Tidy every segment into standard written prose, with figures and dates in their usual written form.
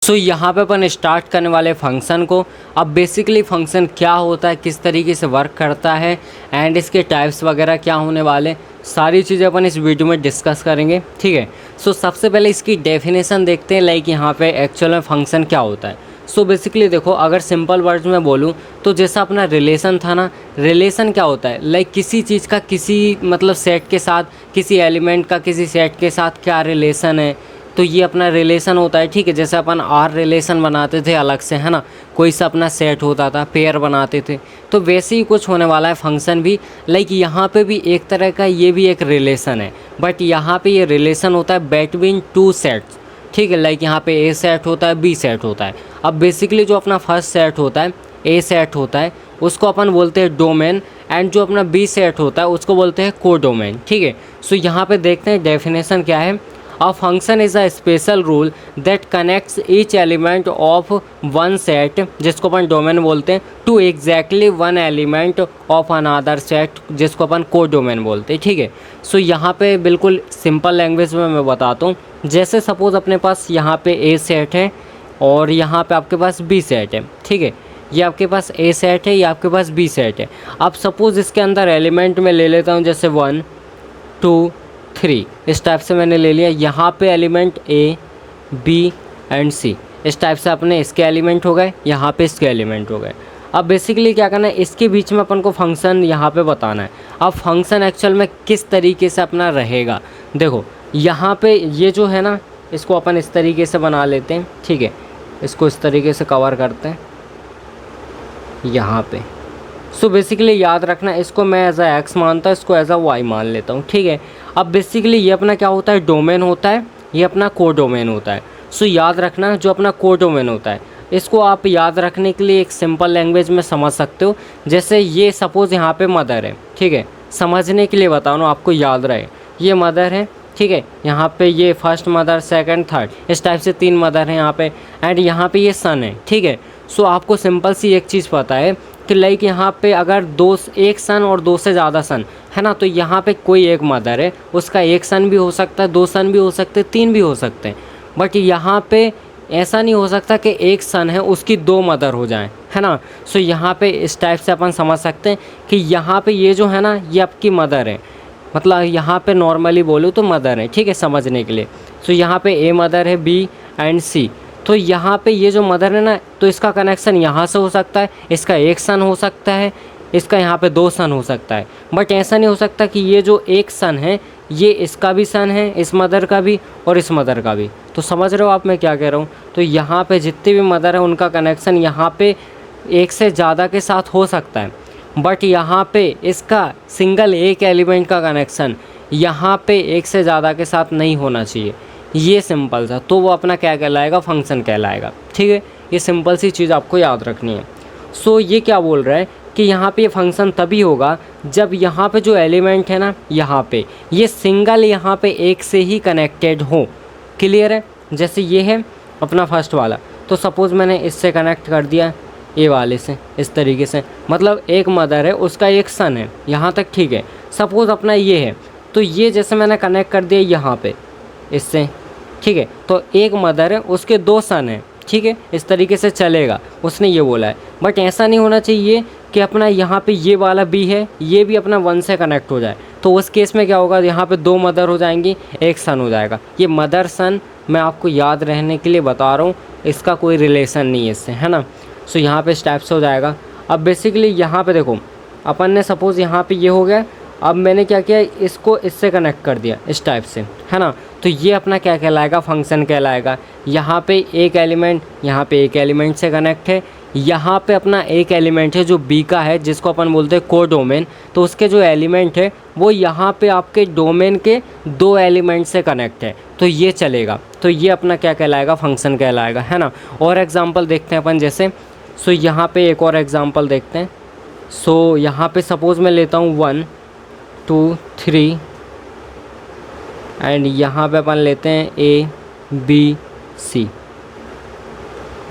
सो यहाँ पे अपन स्टार्ट करने वाले फंक्शन को। अब बेसिकली फंक्शन क्या होता है, किस तरीके से वर्क करता है एंड इसके टाइप्स वगैरह क्या होने वाले, सारी चीज़ें अपन इस वीडियो में डिस्कस करेंगे। ठीक है, सो सबसे पहले इसकी डेफिनेशन देखते हैं, लाइक यहाँ पे एक्चुअल में फंक्शन क्या होता है। सो बेसिकली देखो, अगर सिंपल वर्ड्स में बोलूँ तो जैसा अपना रिलेशन था ना, रिलेशन क्या होता है, लाइक किसी चीज़ का किसी मतलब सेट के साथ, किसी एलिमेंट का किसी सेट के साथ क्या रिलेशन है, तो ये अपना रिलेशन होता है। ठीक है, जैसे अपन आर रिलेशन बनाते थे अलग से, है ना, कोई सा अपना सेट होता था, पेयर बनाते थे, तो वैसे ही कुछ होने वाला है फंक्शन भी। लाइक यहाँ पे भी एक तरह का ये भी एक रिलेशन है, बट यहाँ पे ये रिलेशन होता है बिटवीन टू सेट्स। ठीक है, लाइक यहाँ पे ए सेट होता है, बी सेट होता है। अब बेसिकली जो अपना फर्स्ट सेट होता है, ए सेट होता है, उसको अपन बोलते हैं डोमेन, एंड जो अपना बी सेट होता है उसको बोलते हैं कोडोमेन। ठीक है, सो यहाँ पे देखते हैं डेफिनेशन क्या है। A function is a special rule that connects each element of one set, जिसको अपन डोमेन बोलते हैं, to exactly one element of another set, जिसको अपन कोडोमेन बोलते हैं। ठीक है, सो यहाँ पे बिल्कुल सिंपल लैंग्वेज में मैं बताता हूँ। जैसे सपोज़ अपने पास यहाँ पे ए सेट है और यहाँ पे आपके पास बी सेट है। ठीक है, ये आपके पास ए सेट है, ये आपके पास बी सेट है। अब सपोज़ इसके अंदर एलिमेंट में ले लेता हूँ, जैसे 1 2 3, इस टाइप से मैंने ले लिया। यहाँ पे एलिमेंट ए बी एंड सी, इस टाइप से अपने इसके एलिमेंट हो गए, यहाँ पे इसके एलिमेंट हो गए। अब बेसिकली क्या करना है, इसके बीच में अपन को फंक्शन यहाँ पे बताना है। अब फंक्शन एक्चुअल में किस तरीके से अपना रहेगा, देखो यहाँ पे ये जो है ना, इसको अपन इस तरीके से बना लेते हैं। ठीक है, इसको इस तरीके से कवर करते हैं यहाँ पे। सो बेसिकली याद रखना, इसको मैं एज अ एक्स मानता हूँ, इसको एज अ वाई मान लेता हूँ। ठीक है, अब बेसिकली ये अपना क्या होता है, डोमेन होता है, ये अपना कोडोमेन होता है। सो याद रखना, जो अपना कोडोमेन होता है, इसको आप याद रखने के लिए एक सिंपल लैंग्वेज में समझ सकते हो। जैसे ये सपोज़ यहाँ पे मदर है, ठीक है, समझने के लिए बता रहा हूँ, आपको याद रहे, ये मदर है। ठीक है, यहाँ पे ये फर्स्ट मदर, सेकंड, थर्ड, इस टाइप से 3 मदर हैं यहाँ पे, एंड यहाँ पे ये सन है। ठीक है, सो आपको सिंपल सी एक चीज़ पता है कि लाइक यहाँ पे अगर एक सन और 2 से ज़्यादा सन है ना, तो यहाँ पे कोई एक मदर है, उसका एक सन भी हो सकता है, 2 सन भी हो सकते हैं, 3 भी हो सकते हैं। बट यहाँ पे ऐसा नहीं हो सकता कि एक सन है उसकी 2 मदर हो जाएं, है ना। सो यहाँ पे इस टाइप से अपन समझ सकते हैं कि यहाँ पे ये जो है ना, ये आपकी मदर है, मतलब यहाँ पे नॉर्मली बोलूँ तो मदर है। ठीक है, समझने के लिए। सो यहाँ पे ए मदर है, बी एंड सी, तो यहाँ पे ये जो मदर है ना, तो इसका कनेक्शन यहाँ से हो सकता है, इसका एक सन हो सकता है, इसका यहाँ पे 2 सन हो सकता है। बट ऐसा नहीं हो सकता कि ये जो एक सन है, ये इसका भी सन है, इस मदर का भी और इस मदर का भी। तो समझ रहे हो आप मैं क्या कह रहा हूँ। तो यहाँ पे जितने भी मदर है उनका कनेक्शन यहाँ पे एक से ज़्यादा के साथ हो सकता है, बट यहाँ पे इसका सिंगल एक एलिमेंट का कनेक्शन यहाँ पे एक से ज़्यादा के साथ नहीं होना चाहिए। ये सिंपल सा, तो वो अपना क्या कहलाएगा, फंक्शन कहलाएगा। ठीक है, ये सिंपल सी चीज़ आपको याद रखनी है। सो ये क्या बोल रहा है कि यहाँ पे ये फंक्शन तभी होगा जब यहाँ पे जो एलिमेंट है ना, यहाँ पे ये सिंगल यहाँ पे एक से ही कनेक्टेड हो। क्लियर है, जैसे ये है अपना फर्स्ट वाला, तो सपोज़ मैंने इससे कनेक्ट कर दिया ए वाले से इस तरीके से, मतलब एक मदर है, उसका एक सन है, यहाँ तक ठीक है। सपोज़ अपना ये है, तो ये जैसे मैंने कनेक्ट कर दिया यहाँ पे इससे, ठीक है, तो एक मदर है, उसके 2 सन हैं। ठीक है, इस तरीके से चलेगा, उसने ये बोला है। बट ऐसा नहीं होना चाहिए कि अपना यहाँ पे ये वाला बी है, ये भी अपना 1 से कनेक्ट हो जाए, तो उस केस में क्या होगा, यहाँ पे 2 मदर हो जाएंगी, एक सन हो जाएगा। ये मदर सन मैं आपको याद रहने के लिए बता रहा हूँ, इसका कोई रिलेशन नहीं है इससे, है ना। सो यहाँ पे इस टाइप से हो जाएगा। अब बेसिकली यहाँ पे देखो, अपन ने सपोज़ यहाँ पे ये हो गया, अब मैंने क्या किया, इसको इससे कनेक्ट कर दिया इस टाइप से, है ना, तो ये अपना क्या कहलाएगा, फंक्शन कहलाएगा। यहाँ पे एक एलिमेंट, यहाँ पे एक एलिमेंट से कनेक्ट है, यहाँ पे अपना एक एलिमेंट है जो बी का है, जिसको अपन बोलते हैं कोडोमेन, तो उसके जो एलिमेंट है वो यहाँ पे आपके डोमेन के 2 एलिमेंट से कनेक्ट है, तो ये चलेगा। तो ये अपना क्या कहलाएगा, फंक्शन कहलाएगा, है ना। और एग्जाम्पल देखते हैं अपन, जैसे सो यहाँ पे एक और एग्जाम्पल देखते हैं। सो यहाँ पे सपोज़ मैं लेता हूँ 1 2 3 एंड यहाँ पे अपन लेते हैं A B C,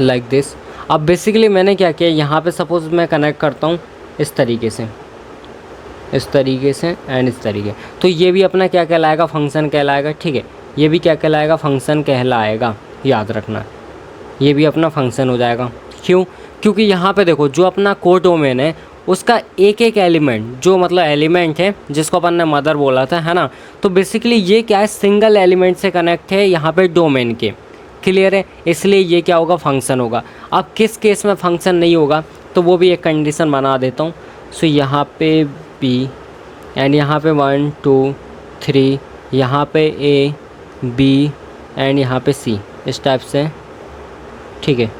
like this. अब बेसिकली मैंने क्या किया, यहाँ पे सपोज़ मैं कनेक्ट करता हूँ इस तरीके से, इस तरीके से एंड इस तरीके, तो ये भी अपना क्या कहलाएगा, फंक्शन कहलाएगा। ठीक है, ये भी क्या कहलाएगा, फंक्शन कहलाएगा, याद रखना। ये भी अपना फंक्शन हो जाएगा। क्यों? क्योंकि यहाँ पे देखो जो अपना कोडोमेन है उसका एक एक एलिमेंट, जो मतलब एलिमेंट है जिसको अपन ने मदर बोला था, है ना, तो बेसिकली ये क्या है, सिंगल एलिमेंट से कनेक्ट है यहाँ पे डोमेन के। क्लियर है? इसलिए ये क्या होगा, फंक्शन होगा। अब किस केस में फंक्शन नहीं होगा तो वो भी एक कंडीशन बना देता हूँ। सो यहाँ पे बी एंड यहाँ पे 1 2 3, यहाँ पे ए बी एंड यहाँ पे सी, इस टाइप से। ठीक है,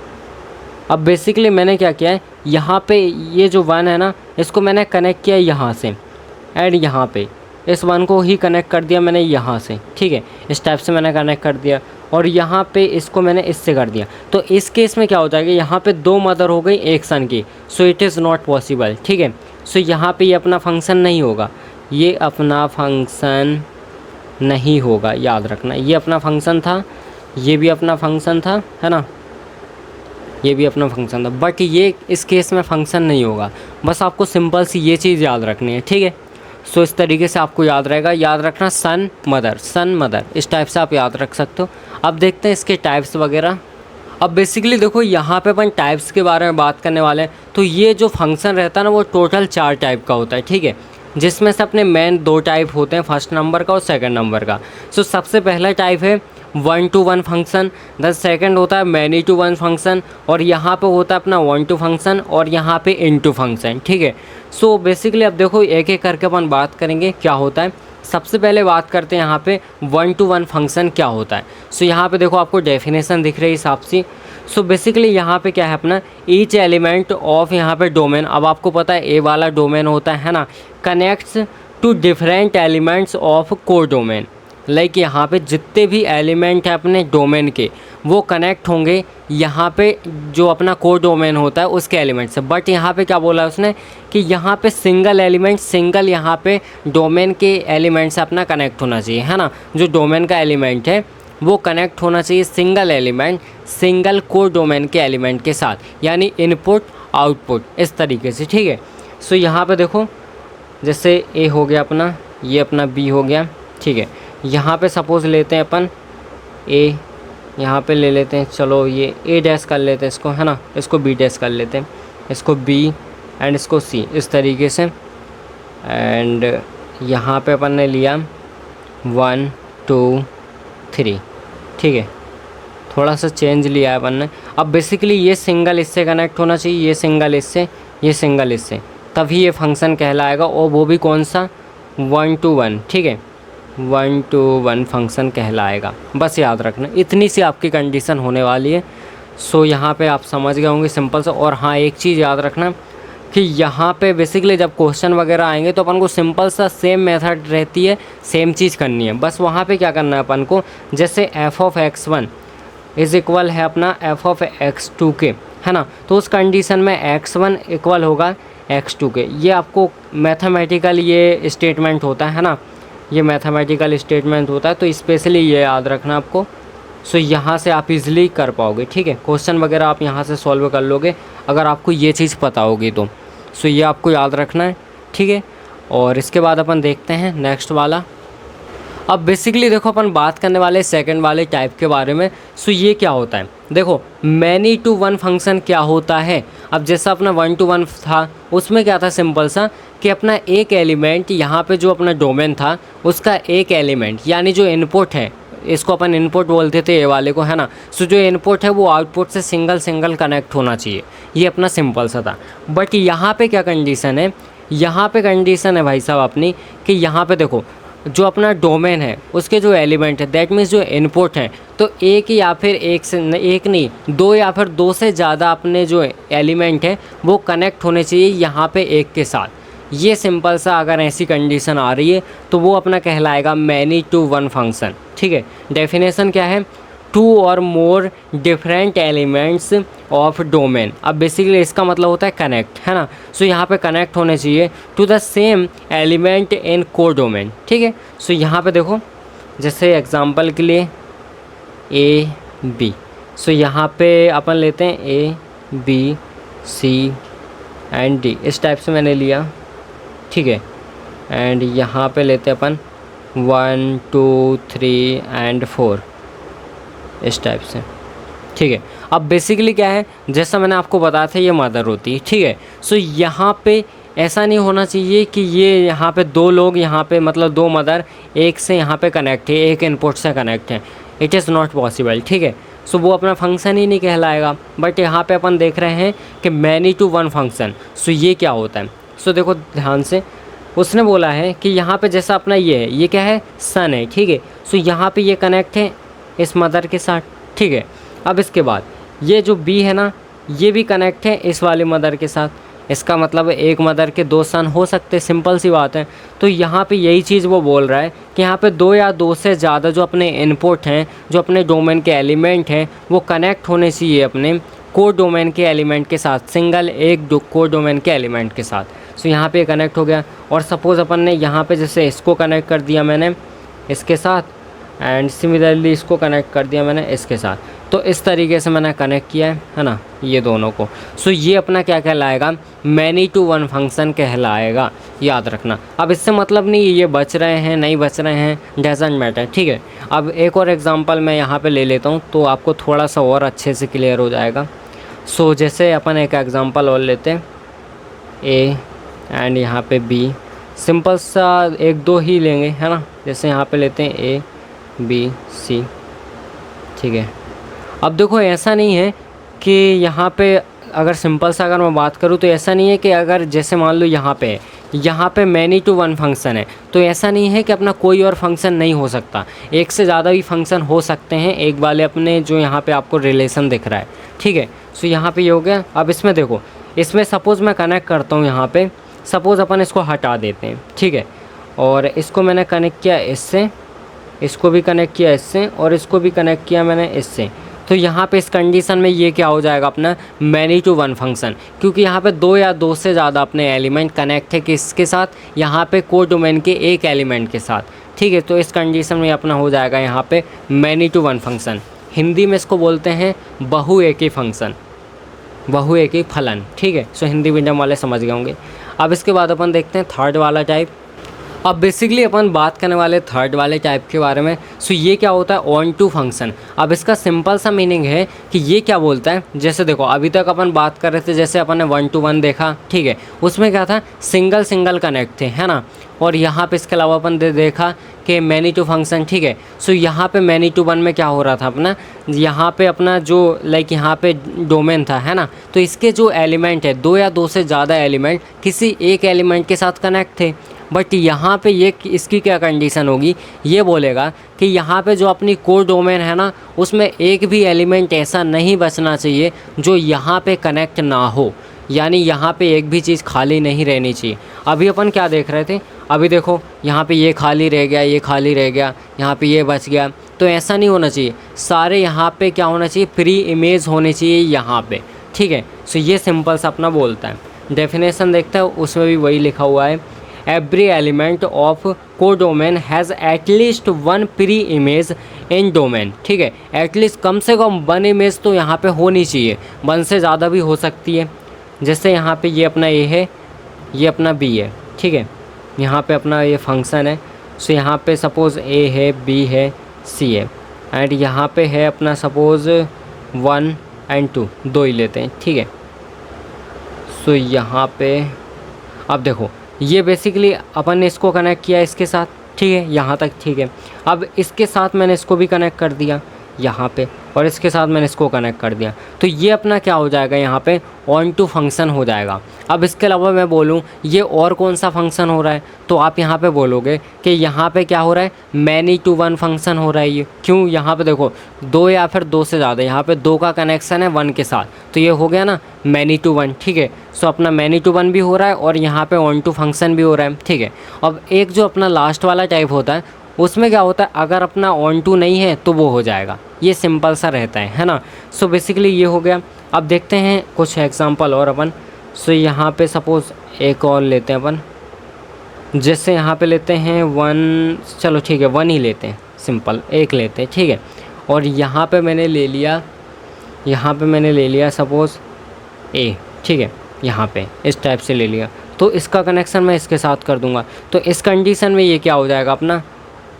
अब बेसिकली मैंने क्या किया है, यहाँ पे ये जो 1 है ना, इसको मैंने कनेक्ट किया यहाँ से एंड यहाँ पे इस 1 को ही कनेक्ट कर दिया मैंने यहाँ से। ठीक है, इस टाइप से मैंने कनेक्ट कर दिया और यहाँ पे इसको मैंने इससे कर दिया। तो इस केस में क्या हो जाएगा, यहाँ पे 2 मदर हो गई एक सन की, so it is not possible. ठीक है, सो यहाँ पे ये अपना फंक्शन नहीं होगा, ये अपना फंक्शन नहीं होगा, याद रखना। ये अपना फंक्शन था, ये भी अपना फंक्शन था, है ना, ये भी अपना फंक्शन था, बट ये इस केस में फंक्शन नहीं होगा। बस आपको सिंपल सी ये चीज़ याद रखनी है। ठीक है, सो इस तरीके से आपको याद रहेगा। याद रखना सन मदर, इस टाइप से आप याद रख सकते हो। अब देखते हैं इसके टाइप्स वगैरह। अब बेसिकली देखो यहाँ पे अपन टाइप्स के बारे में बात करने वाले हैं। तो ये जो फंक्शन रहता है ना, वो टोटल 4 टाइप का होता है। ठीक है, जिसमें से अपने मेन 2 टाइप होते हैं, फर्स्ट नंबर का और सेकंड नंबर का। सो सबसे पहला टाइप है 1 to 1 फंक्शन, द सेकंड होता है मैनी टू 1 फंक्शन, और यहाँ पे होता है अपना 1 to फंक्शन और यहाँ पे इनटू फंक्शन। ठीक है, सो बेसिकली अब देखो एक एक करके अपन बात करेंगे क्या होता है। सबसे पहले बात करते हैं यहाँ पे 1 to 1 फंक्शन क्या होता है। सो यहाँ पे देखो आपको डेफिनेशन दिख रही है हिसाब से। सो बेसिकली यहाँ पे क्या है अपना, ईच एलिमेंट ऑफ यहाँ पे डोमेन, अब आपको पता है ए वाला डोमेन होता है ना, connects to different elements of core domain. Like यहाँ पे जितने भी एलिमेंट हैं अपने डोमेन के, वो कनेक्ट होंगे यहाँ पे जो अपना कोर डोमेन होता है उसके एलिमेंट से। बट यहाँ पे क्या बोला है उसने कि यहाँ पे सिंगल एलिमेंट, सिंगल यहाँ पे डोमेन के एलिमेंट से अपना कनेक्ट होना चाहिए, है ना। जो डोमेन का एलिमेंट है वो कनेक्ट होना चाहिए single element, single core domain के एलिमेंट के साथ, यानी इनपुट आउटपुट, इस तरीके से। ठीक है, सो यहाँ पे देखो जैसे ए हो गया अपना, ये अपना बी हो गया। ठीक है, यहाँ पे सपोज़ लेते हैं अपन ए, यहाँ पे ले लेते हैं, चलो ये ए डैश कर लेते हैं इसको, है ना, इसको बी डैश कर लेते हैं, इसको बी एंड इसको सी, इस तरीके से। एंड यहाँ पे अपन ने लिया 1 2 3। ठीक है, थोड़ा सा चेंज लिया है अपन ने। अब बेसिकली ये सिंगल इससे कनेक्ट होना चाहिए, ये सिंगल इससे, ये सिंगल इससे, तभी ये फंक्शन कहलाएगा, और वो भी कौन सा, 1 to 1। ठीक है, 1 to 1 फंक्शन कहलाएगा। बस याद रखना, इतनी सी आपकी कंडीशन होने वाली है। सो यहाँ पे आप समझ गए होंगे सिंपल सा। और हाँ, एक चीज़ याद रखना कि यहाँ पे बेसिकली जब क्वेश्चन वगैरह आएंगे तो अपन को सिंपल सा सेम मेथड रहती है, सेम चीज़ करनी है। बस वहाँ पे क्या करना है अपन को, जैसे f(x1) इज़ इक्वल है अपना f(x2) के, है ना, तो उस कंडीशन में x1 इक्वल होगा x2 के। ये आपको मैथमेटिकल ये स्टेटमेंट होता है ना, ये मैथमेटिकल स्टेटमेंट होता है, तो स्पेशली ये याद रखना आपको। सो यहाँ से आप इजीली कर पाओगे। ठीक है, क्वेश्चन वगैरह आप यहाँ से सॉल्व कर लोगे अगर आपको ये चीज़ पता होगी तो। सो ये आपको याद रखना है। ठीक है, और इसके बाद अपन देखते हैं नेक्स्ट वाला। अब बेसिकली देखो अपन बात करने वाले सेकंड वाले टाइप के बारे में। सो ये क्या होता है, देखो मैनी टू 1 फंक्शन क्या होता है। अब जैसा अपना 1 to 1 था, उसमें क्या था सिंपल सा कि अपना एक एलिमेंट यहाँ पे जो अपना डोमेन था उसका एक एलिमेंट, यानी जो इनपुट है, इसको अपन इनपुट बोलते थे ए वाले को, है ना। सो जो इनपुट है वो आउटपुट से सिंगल कनेक्ट होना चाहिए, ये अपना सिंपल सा था। बट यहाँ पे क्या कंडीशन है, यहाँ पे कंडीशन है भाई साहब अपनी कि यहाँ पे देखो जो अपना डोमेन है उसके जो एलिमेंट है, दैट मीन्स जो इनपुट है, तो एक या फिर एक से एक नहीं, 2 या फिर 2 से ज़्यादा अपने जो एलिमेंट है वो कनेक्ट होने चाहिए यहाँ पे एक के साथ। ये सिंपल सा अगर ऐसी कंडीशन आ रही है तो वो अपना कहलाएगा मैनी टू 1 फंक्शन। ठीक है, डेफिनेशन क्या है, 2 और more different elements of domain. अब बेसिकली इसका मतलब होता है कनेक्ट, है ना। सो यहाँ पे कनेक्ट होने चाहिए to the same element in core domain. ठीक है, सो यहाँ पे देखो जैसे एग्जांपल के लिए ए बी, सो यहाँ पे अपन लेते हैं A B C and D, इस टाइप से मैंने लिया। ठीक है, एंड यहाँ पे लेते हैं अपन 1 2 3 एंड 4, इस टाइप से। ठीक है, अब बेसिकली क्या है, जैसा मैंने आपको बताया था ये मदर होती है, ठीक है। सो यहाँ पे ऐसा नहीं होना चाहिए कि ये यहाँ पे दो लोग यहाँ पे मतलब दो मदर एक से यहाँ पे कनेक्ट है, एक इनपुट से कनेक्ट है, इट इज़ नॉट पॉसिबल, ठीक है। सो वो अपना फंक्शन ही नहीं कहलाएगा। बट यहाँ पे अपन देख रहे हैं कि मैनी टू वन फंक्शन। सो ये क्या होता है, सो देखो ध्यान से, उसने बोला है कि यहाँ पे जैसा अपना ये क्या है, सन है, ठीक है। सो यहाँ पे ये कनेक्ट है इस मदर के साथ, ठीक है। अब इसके बाद ये जो बी है ना, ये भी कनेक्ट है इस वाले मदर के साथ। इसका मतलब एक मदर के दो सन हो सकते, सिंपल सी बात है। तो यहाँ पे यही चीज़ वो बोल रहा है कि यहाँ पे दो या दो से ज़्यादा जो अपने इनपुट हैं, जो अपने डोमेन के एलिमेंट हैं, वो कनेक्ट होने चाहिए अपने कोड डोमेन के एलिमेंट के साथ, सिंगल एक कोड डोमेन के एलिमेंट के साथ। सो यहाँ पे कनेक्ट हो गया। और सपोज़ अपन ने यहाँ पे जैसे इसको कनेक्ट कर दिया मैंने इसके साथ, एंड सिमिलरली इसको कनेक्ट कर दिया मैंने इसके साथ। तो इस तरीके से मैंने कनेक्ट किया है ना, ये दोनों को। सो ये अपना क्या कहलाएगा, मैनी टू वन फंक्शन कहलाएगा, याद रखना। अब इससे मतलब नहीं ये बच रहे हैं नहीं बच रहे हैं, डजंट मैटर, ठीक है। अब एक और एग्जांपल मैं यहाँ पे ले लेता हूँ तो आपको थोड़ा सा और अच्छे से क्लियर हो जाएगा। सो जैसे अपन एक एग्जांपल और लेते हैं, ए एंड यहाँ पे बी, सिंपल सा एक दो ही लेंगे, है ना। जैसे यहाँ पे लेते हैं ए बी सी, ठीक है। अब देखो ऐसा नहीं है कि यहाँ पे अगर सिंपल सा अगर मैं बात करूँ तो ऐसा नहीं है कि अगर जैसे मान लो यहाँ पे मैनी टू वन फंक्शन है, तो ऐसा नहीं है कि अपना कोई और फंक्शन नहीं हो सकता, एक से ज़्यादा भी फंक्शन हो सकते हैं एक वाले अपने जो यहाँ पे आपको रिलेशन दिख रहा है, ठीक है। सो यहाँ पे ये हो गया। अब इसमें देखो, इसमें सपोज़ मैं कनेक्ट करता हूँ यहाँ पे, सपोज़ अपन इसको हटा देते हैं, ठीक है। और इसको मैंने कनेक्ट किया इससे, इसको भी कनेक्ट किया इससे, और इसको भी कनेक्ट किया मैंने इससे। तो यहाँ पे इस कंडीशन में ये क्या हो जाएगा अपना मैनी टू वन फंक्शन, क्योंकि यहाँ पे दो या दो से ज़्यादा अपने एलिमेंट कनेक्ट है किसके साथ, यहाँ पे कोड डोमेन के एक एलिमेंट के साथ, ठीक है। तो इस कंडीशन में अपना हो जाएगा यहाँ पे many to one function. Hindi में इसको बोलते हैं बहु एक ही फंक्शन, बहु एक ही फलन, ठीक है। सो हिंदी मीडियम वाले समझ गए होंगे। अब इसके बाद अपन देखते हैं थर्ड वाला टाइप। अब बेसिकली अपन बात करने वाले थर्ड वाले टाइप के बारे में। सो ये क्या होता है, ऑन टू फंक्शन। अब इसका सिंपल सा मीनिंग है कि ये क्या बोलता है, जैसे देखो अभी तक अपन बात कर रहे थे, जैसे अपन ने वन टू वन देखा, ठीक है। उसमें क्या था, सिंगल सिंगल कनेक्ट थे, है ना। और यहाँ पे इसके अलावा अपन देखा कि मैनी टू फंक्शन, ठीक है। सो यहाँ पे मैनी टू वन में क्या हो रहा था अपना, यहाँ पे अपना जो लाइक यहाँ पे डोमेन था, है ना। तो इसके जो एलिमेंट है, दो या दो से ज़्यादा एलिमेंट किसी एक एलिमेंट के साथ कनेक्ट थे। बट यहाँ पे ये इसकी क्या कंडीशन होगी, ये बोलेगा कि यहाँ पे जो अपनी कोर डोमेन है ना, उसमें एक भी एलिमेंट ऐसा नहीं बचना चाहिए जो यहाँ पे कनेक्ट ना हो, यानी यहाँ पे एक भी चीज़ खाली नहीं रहनी चाहिए। अभी अपन क्या देख रहे थे, अभी देखो यहाँ पे ये खाली रह गया, ये खाली रह गया, यहाँ पे ये बच गया। तो ऐसा नहीं होना चाहिए, सारे यहाँ पे क्या होना चाहिए, प्री इमेज होनी चाहिए यहाँ पे, ठीक है। सो ये सिंपल सा अपना बोलता है। डेफिनेशन देखते हैं, उसमें भी वही लिखा हुआ है, every element of codomain has at least one pre image in domain, ठीक है। एटलीस्ट कम से कम वन इमेज तो यहाँ पे होनी चाहिए, वन से ज़्यादा भी हो सकती है। जैसे यहाँ पे ये अपना ए है, ये अपना बी है, ठीक है। यहाँ पे अपना ये फंक्शन है। सो यहाँ पे सपोज़ ए है, बी है, सी है, एंड यहाँ पे है अपना सपोज़ 1 एंड 2, दो ही लेते हैं, ठीक है। सो यहाँ पे अब देखो, ये बेसिकली अपन ने इसको कनेक्ट किया इसके साथ, ठीक है, यहाँ तक ठीक है। अब इसके साथ मैंने इसको भी कनेक्ट कर दिया यहाँ पे, और इसके साथ मैंने इसको कनेक्ट कर दिया। तो ये अपना क्या हो जाएगा, यहाँ पे ऑन टू फंक्शन हो जाएगा। अब इसके अलावा मैं बोलूँ ये और कौन सा फंक्शन हो रहा है, तो आप यहाँ पे बोलोगे कि यहाँ पे क्या हो रहा है, मैनी टू वन फंक्शन हो रहा है। ये क्यों, यहाँ पे देखो दो या फिर दो से ज़्यादा, यहाँ पे दो का कनेक्शन है वन के साथ, तो ये हो गया ना मैनी टू वन, ठीक है। सो अपना मैनी टू वन भी हो रहा है और यहाँ पे ऑन टू फंक्शन भी हो रहा है, ठीक है। अब एक जो अपना लास्ट वाला टाइप होता है, उसमें क्या होता है, अगर अपना ऑन टू नहीं है तो वो हो जाएगा। ये सिंपल सा रहता है ना। सो बेसिकली ये हो गया। अब देखते हैं कुछ एग्जांपल और अपन। सो यहाँ पे सपोज़ एक और लेते हैं अपन, जैसे यहाँ पे लेते हैं 1, चलो ठीक है 1 ही लेते हैं, सिंपल एक लेते हैं, ठीक है। और यहाँ पे मैंने ले लिया सपोज़ ए, ठीक है, यहाँ पे इस टाइप से ले लिया। तो इसका कनेक्शन मैं इसके साथ कर दूँगा। तो इस कंडीशन में ये क्या हो जाएगा अपना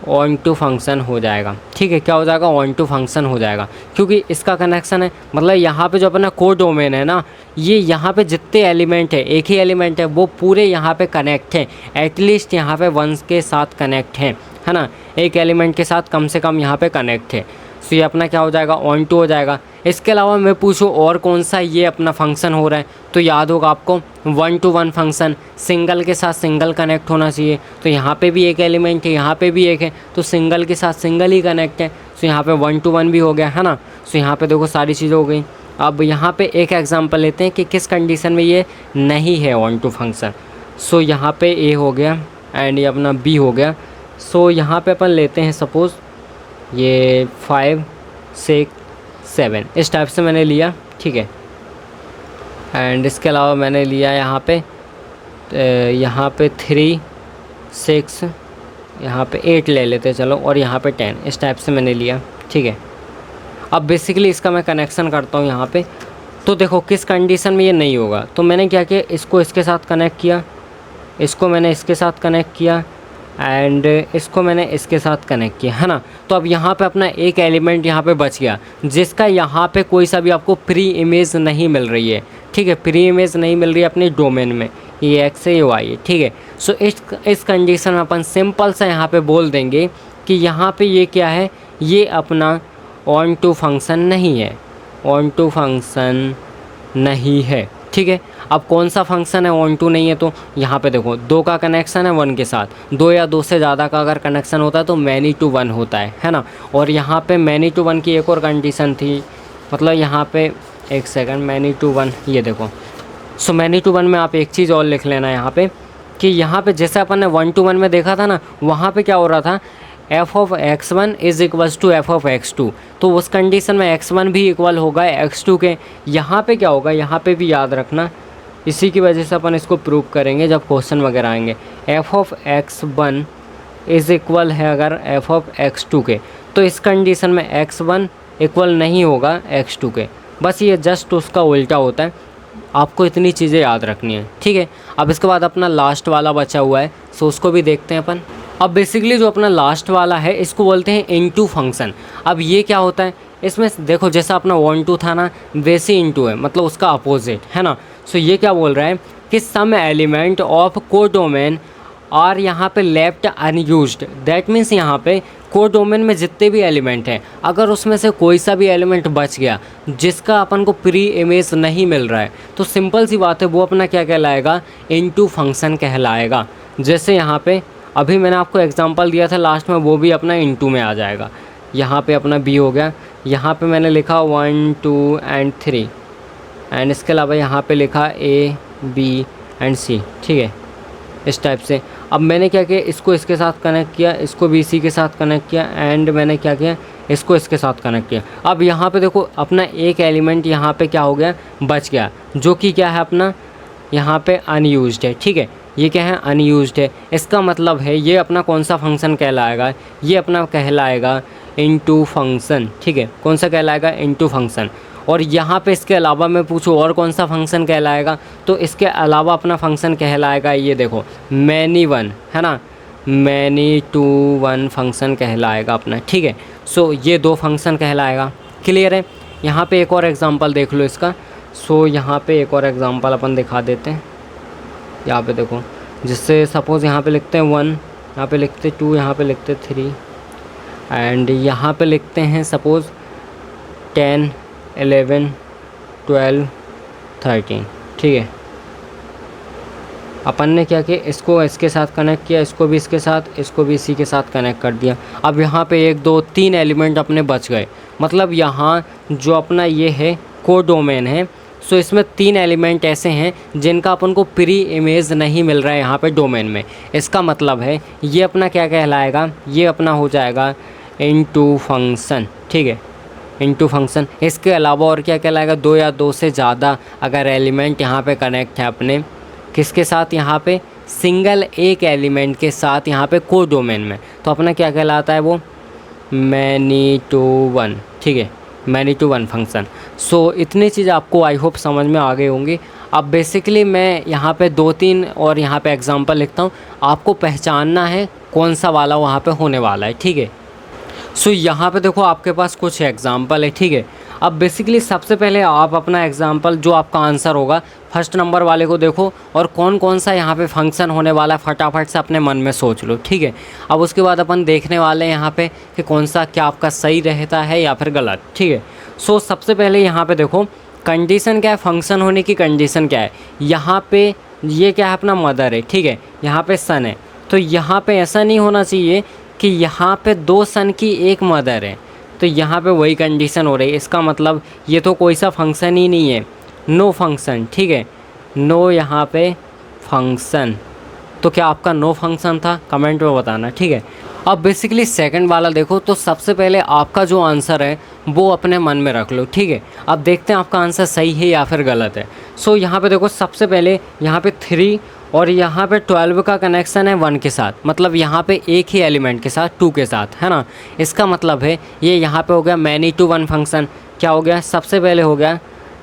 ऑन टू फंक्शन हो जाएगा। ठीक है, क्या हो जाएगा, ऑन टू फंक्शन हो जाएगा, क्योंकि इसका कनेक्शन है। मतलब यहाँ पे जो अपना कोड डोमेन है ना, ये यहाँ पे जितने एलिमेंट है, एक ही एलिमेंट है, वो पूरे यहाँ पे कनेक्ट हैं, एटलीस्ट यहाँ पे वंस के साथ कनेक्ट हैं, है ना, एक एलिमेंट के साथ कम से कम यहाँ पे कनेक्ट है। सो ये अपना क्या हो जाएगा, ऑन टू हो जाएगा। इसके अलावा मैं पूछूँ और कौन सा ये अपना फंक्शन हो रहा है, तो याद होगा आपको 1 to 1 फंक्शन, सिंगल के साथ सिंगल कनेक्ट होना चाहिए। तो यहाँ पे भी एक एलिमेंट है, यहाँ पे भी एक है, तो सिंगल के साथ सिंगल ही कनेक्ट है। सो यहाँ पे 1 to 1 भी हो गया, है ना। सो यहाँ पे देखो सारी चीज़ें हो गई। अब यहाँ पे एक एग्जांपल लेते हैं कि किस कंडीशन में ये नहीं है ऑन टू फंक्शन। सो यहाँ पे ए हो गया एंड ये अपना बी हो गया। सो यहाँ पे अपन लेते हैं सपोज़ ये 5 6 7 इस टाइप से मैंने लिया, ठीक है। एंड इसके अलावा मैंने लिया यहाँ पे 3 6, यहाँ पे 8 ले लेते हैं चलो, और यहाँ पे 10 इस टाइप से मैंने लिया, ठीक है। अब बेसिकली इसका मैं कनेक्शन करता हूँ यहाँ पे। तो देखो किस कंडीशन में ये नहीं होगा, तो मैंने क्या किया, इसको इसके साथ कनेक्ट किया, इसको मैंने इसके साथ कनेक्ट किया एंड इसको मैंने इसके साथ कनेक्ट किया, है ना। तो अब यहाँ पे अपना एक एलिमेंट यहाँ पे बच गया, जिसका यहाँ पे कोई सा भी आपको प्री इमेज नहीं मिल रही है, ठीक है। प्री इमेज नहीं मिल रही है अपने डोमेन में, ये एक्स है ये वाई है, ठीक है। सो इस कंडीशन में अपन सिंपल सा यहाँ पे बोल देंगे कि यहाँ पे ये क्या है, ये अपना ऑन टू फंक्शन नहीं है, ऑन टू फंक्शन नहीं है, ठीक है। अब कौन सा फंक्शन है ऑन टू नहीं है, तो यहाँ पे देखो 2 का कनेक्शन है 1 के साथ, 2 या 2 से ज़्यादा का अगर कनेक्शन होता है तो मैनी टू 1 होता है ना। और यहाँ पे मैनी टू 1 की एक और कंडीशन थी, मतलब यहाँ पे एक सेकंड, मैनी टू 1 ये देखो। सो मैनी टू 1 में आप एक चीज़ और लिख लेना यहाँ पे कि यहाँ पे जैसे अपन ने 1 to 1 में देखा था ना, वहाँ पे क्या हो रहा था, f of x1 is equals to f of x2। तो उस कंडीशन में x1 भी इक्वल होगा x2 के। यहाँ पे क्या होगा, यहाँ पे भी याद रखना, इसी की वजह से अपन इसको प्रूव करेंगे जब क्वेश्चन वगैरह आएंगे। f of x1 is equal है अगर f of x2 के, तो इस कंडीशन में x1 इक्वल नहीं होगा x2 के। बस ये जस्ट उसका उल्टा होता है, आपको इतनी चीज़ें याद रखनी है, ठीक है। अब इसके बाद अपना लास्ट वाला बचा हुआ है, सो उसको भी देखते हैं अपन। अब बेसिकली जो अपना लास्ट वाला है इसको बोलते हैं इनटू फंक्शन। अब ये क्या होता है, इसमें देखो जैसा अपना 1 to था ना, वैसे इनटू है, मतलब उसका अपोजिट, है ना। सो ये क्या बोल रहा है कि सम एलिमेंट ऑफ कोडोमेन और यहाँ पे लेफ्ट अनयूज्ड। दैट मीन्स यहाँ पे कोडोमेन में जितने भी एलिमेंट हैं, अगर उसमें से कोई सा भी एलिमेंट बच गया जिसका अपन को प्री इमेज नहीं मिल रहा है, तो सिंपल सी बात है वो अपना क्या कहलाएगा, इनटू फंक्शन कहलाएगा। जैसे यहाँ पे अभी मैंने आपको एग्जांपल दिया था लास्ट में, वो भी अपना इनटू में आ जाएगा। यहाँ पे अपना बी हो गया, यहाँ पे मैंने लिखा 1 2 एंड 3 एंड इसके अलावा यहाँ पे लिखा ए बी एंड सी, ठीक है, इस टाइप से। अब मैंने क्या किया, इसको इसके साथ कनेक्ट किया, इसको भी इसी के साथ कनेक्ट किया एंड मैंने क्या किया, इसको इसके साथ कनेक्ट किया। अब यहाँ पे देखो अपना एक एलिमेंट यहाँ पे क्या हो गया, बच गया, जो कि क्या है अपना यहाँ पे अनयूज्ड है, ठीक है। ये क्या है, अनयूज्ड है। इसका मतलब है ये अपना कौन सा फंक्शन कहलाएगा, ये अपना कहलाएगा इनटू फंक्शन, ठीक है। कौन सा कहलाएगा, इनटू फंक्शन। और यहाँ पे इसके अलावा मैं पूछूँ और कौन सा फंक्शन कहलाएगा, तो इसके अलावा अपना फंक्शन कहलाएगा, ये देखो मैनी वन, है ना, मैनी टू 1 फंक्शन कहलाएगा अपना, ठीक है। सो ये 2 फंक्शन कहलाएगा, क्लियर है। यहाँ पे एक और एग्जांपल देख लो इसका। सो यहाँ पे एक और एग्जांपल अपन दिखा देते हैं। यहाँ पे देखो, जिससे सपोज़ यहाँ पे लिखते हैं 1, यहाँ पे लिखते 2, यहाँ पे लिखते 3 एंड यहाँ पे लिखते हैं सपोज़ 10 11 12 13, ठीक है। अपन ने क्या किया, इसको इसके साथ कनेक्ट किया, इसको भी इसके साथ, इसको भी इसी के साथ कनेक्ट कर दिया। अब यहाँ पे 1 2 3 एलिमेंट अपने बच गए, मतलब यहाँ जो अपना ये है कोडोमेन है, सो इसमें 3 एलिमेंट ऐसे हैं जिनका अपन को प्री इमेज नहीं मिल रहा है यहाँ पे डोमेन में। इसका मतलब है ये अपना क्या कहलाएगा, ये अपना हो जाएगा इनटू फंक्शन, ठीक है, इनटू फंक्शन। इसके अलावा और क्या कहलाएगा, 2 या 2 से ज़्यादा अगर एलिमेंट यहाँ पे कनेक्ट है अपने किसके साथ, यहाँ पे सिंगल एक एलिमेंट के साथ यहाँ पे कोडोमेन में, तो अपना क्या कहलाता है वो, मैनी टू 1, ठीक है, मैनी टू 1 फंक्शन। सो इतनी चीज़ आपको आई होप समझ में आ गई होंगी। अब बेसिकली मैं यहाँ पे 2-3 और यहाँ पे एग्जांपल लिखता हूँ, आपको पहचानना है कौन सा वाला वहाँ पे होने वाला है, ठीक है। सो यहाँ पे देखो आपके पास कुछ एग्जाम्पल है, ठीक है। अब बेसिकली सबसे पहले आप अपना एग्जाम्पल जो आपका आंसर होगा फर्स्ट नंबर वाले को देखो और कौन कौन सा यहाँ पे फंक्शन होने वाला है फटाफट से अपने मन में सोच लो, ठीक है। अब उसके बाद अपन देखने वाले हैं यहाँ पे कि कौन सा क्या आपका सही रहता है या फिर गलत, ठीक है। सो सबसे पहले यहाँ पे देखो कंडीशन क्या है, फंक्शन होने की कंडीशन क्या है। यहाँ पे ये क्या है, अपना मदर है, ठीक है, यहाँ पे सन है। तो यहाँ पे ऐसा नहीं होना चाहिए कि यहाँ पे 2 सन की 1 मदर है, तो यहाँ पे वही कंडीशन हो रही है। इसका मतलब ये तो कोई सा फंक्शन ही नहीं है, नो फंक्शन, ठीक है, नो यहाँ पे फंक्शन। तो क्या आपका नो फंक्शन था, कमेंट में बताना, ठीक है। अब बेसिकली सेकंड वाला देखो, तो सबसे पहले आपका जो आंसर है वो अपने मन में रख लो, ठीक है। अब देखते हैं आपका आंसर सही है या फिर गलत है। सो यहाँ पे देखो सबसे पहले यहाँ पे 3 और यहाँ पे 12 का कनेक्शन है 1 के साथ, मतलब यहाँ पे एक ही एलिमेंट के साथ 2 के साथ, है ना। इसका मतलब है ये यहाँ पे हो गया मैनी टू 1 फंक्शन। क्या हो गया, सबसे पहले हो गया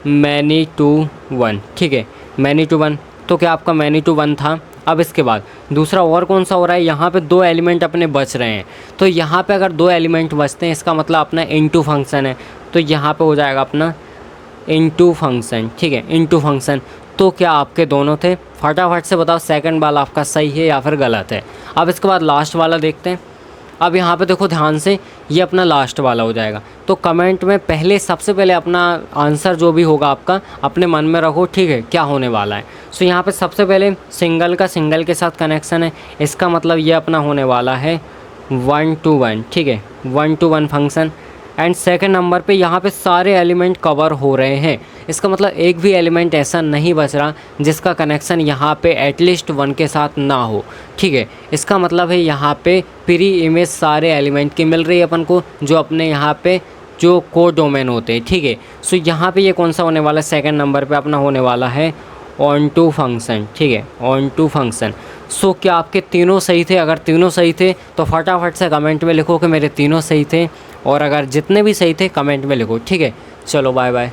मैनी टू 1, ठीक है, मैनी टू 1। तो क्या आपका मैनी टू 1 था। अब इसके बाद दूसरा और कौन सा हो रहा है, यहाँ पे 2 एलिमेंट अपने बच रहे हैं। तो यहाँ पे अगर 2 एलिमेंट बचते हैं इसका मतलब अपना इनटू फंक्शन है, तो यहाँ पे हो जाएगा अपना इनटू फंक्शन, ठीक है, इनटू फंक्शन। तो क्या आपके दोनों थे, फटाफट से बताओ सेकंड वाला आपका सही है या फिर गलत है। अब इसके बाद लास्ट वाला देखते हैं। अब यहाँ पे देखो ध्यान से, ये अपना लास्ट वाला हो जाएगा। तो कमेंट में पहले सबसे पहले अपना आंसर जो भी होगा आपका अपने मन में रखो, ठीक है, क्या होने वाला है। सो यहाँ पे सबसे पहले सिंगल का सिंगल के साथ कनेक्शन है, इसका मतलब ये अपना होने वाला है 1 to 1, ठीक है, 1 to 1 function. And second number पे यहाँ पे सारे एलिमेंट कवर हो रहे हैं, इसका मतलब एक भी एलिमेंट ऐसा नहीं बच रहा जिसका कनेक्शन यहाँ पे एटलीस्ट 1 के साथ ना हो, ठीक है। इसका मतलब है यहाँ पे प्री इमेज सारे एलिमेंट की मिल रही है अपन को, जो अपने यहाँ पे जो को डोमेन होते हैं, ठीक है। सो यहाँ पे ये कौन सा होने वाला है, सेकंड नंबर पे अपना होने वाला है ऑन टू फंक्शन, ठीक है, ऑन टू फंक्शन। सो क्या आपके तीनों सही थे? अगर तीनों सही थे तो फटाफट से कमेंट में लिखो कि मेरे तीनों सही थे, और अगर जितने भी सही थे कमेंट में लिखो, ठीक है। चलो बाय बाय।